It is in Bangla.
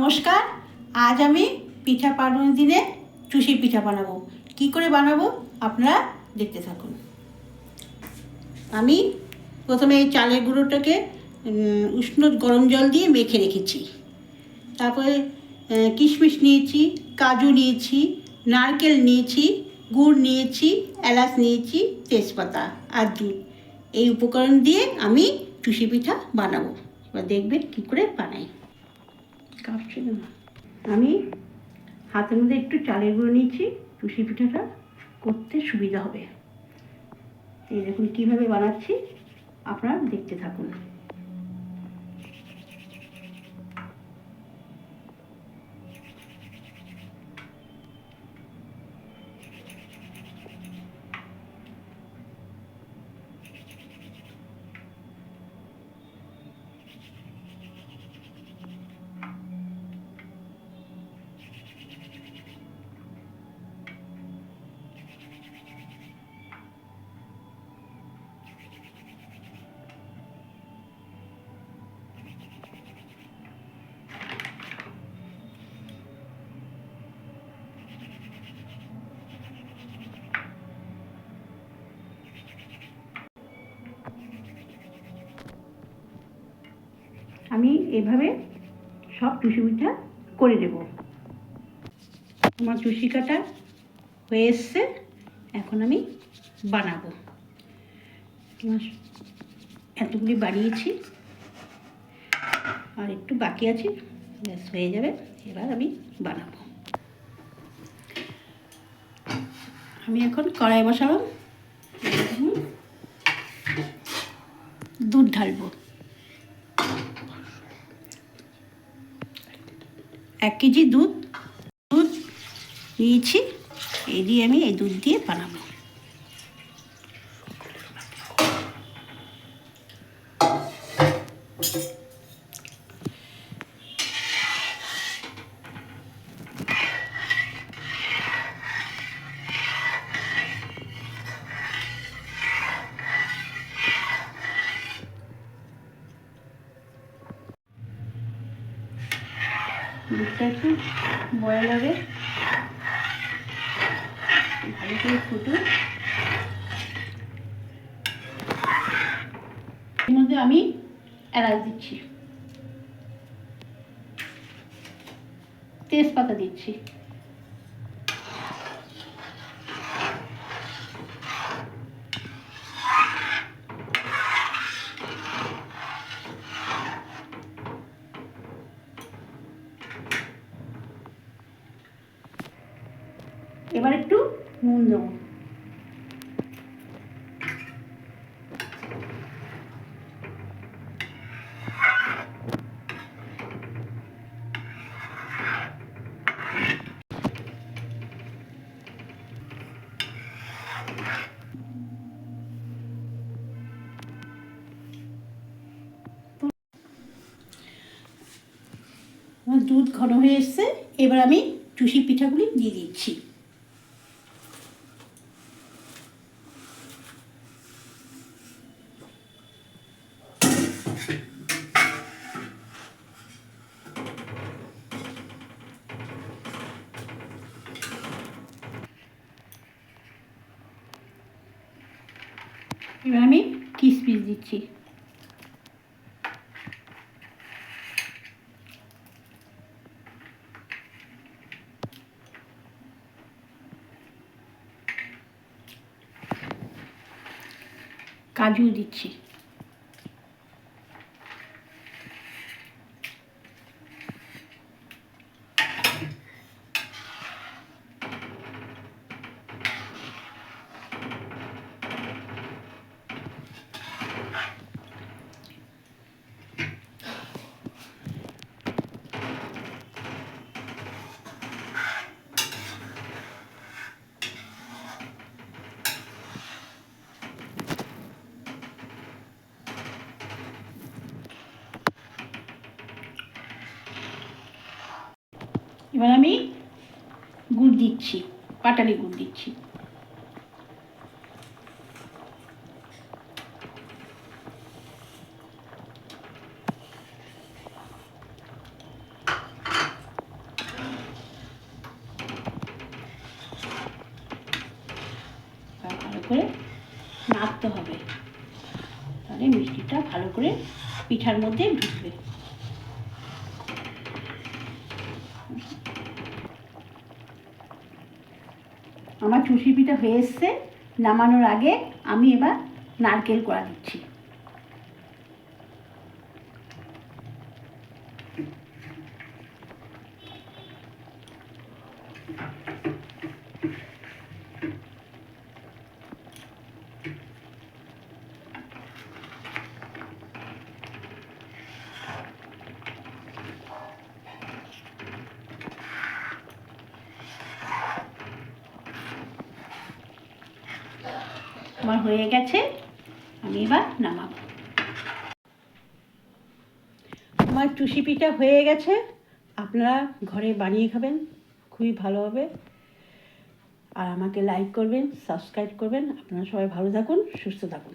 নমস্কার। আজ আমি পিঠা পার্বণের দিনে চুষি পিঠা বানাবো। কি করে বানাবো আপনারা দেখতে থাকুন। আমি প্রথমে এই চালের গুঁড়োটাকে উষ্ণ গরম জল দিয়ে মেখে রেখেছি। তারপরে কিশমিশ নিয়েছি, কাজু নিয়েছি, নারকেল নিয়েছি, গুড় নিয়েছি, এলাচ নিয়েছি, তেজপাতা আর দুধ। এই উপকরণ দিয়ে আমি চুষি পিঠা বানাবো। এবার দেখবেন কী করে বানাই। কাঁপছে না। আমি হাতের মধ্যে একটু চালের গুঁড়ো নিয়েছি, চুষি পিঠাটা করতে সুবিধা হবে। এই দেখুন কীভাবে বানাচ্ছি, আপনারা দেখতে থাকুন। আমি এভাবে সব চুষি পিঠা করে দেব। আমার চুষি কাটা হয়ে এসছে, এখন আমি বানাবো। এতগুলি বানিয়েছি, আর একটু বাকি আছে, ব্যাস হয়ে যাবে। এবার আমি বানাবো। আমি এখন কড়াই বসাবো, দুধ ঢালবো। 1 কেজি দুধ নিয়েছি, এই দিয়ে আমি এই দুধ দিয়ে বানাবো। দুধটা একটু বয়েল হবে, ভালো করে ফুটুক। এর মধ্যে আমি এলাচ দিচ্ছি, তেজপাতা দিচ্ছি, এবার একটু নুন দেবো। আমার দুধ ঘন হয়ে এসছে, এবার আমি চুষি পিঠাগুলি দিয়ে দিচ্ছি। এবার আমি কিশমিশ দিচ্ছি, কাজু দিচ্ছি, এবার আমি গুড় দিচ্ছি, পাটালি গুড় দিচ্ছি। নাড়তে হবে, তাহলে মিষ্টিটা ভালো করে পিঠার মধ্যে ঢুকবে। আমার চুষি পিঠা হয়ে এসছে। নামানোর আগে আমি এবার নারকেল কোড়া দিচ্ছি। আমার হয়ে গেছে, আমি এবার নামাবো। আমার চুষি পিঠা হয়ে গেছে, আপনারা ঘরে বানিয়ে খাবেন, খুবই ভালো হবে। আর আমাকে লাইক করবেন, সাবস্ক্রাইব করবেন। আপনারা সবাই ভালো থাকুন, সুস্থ থাকুন।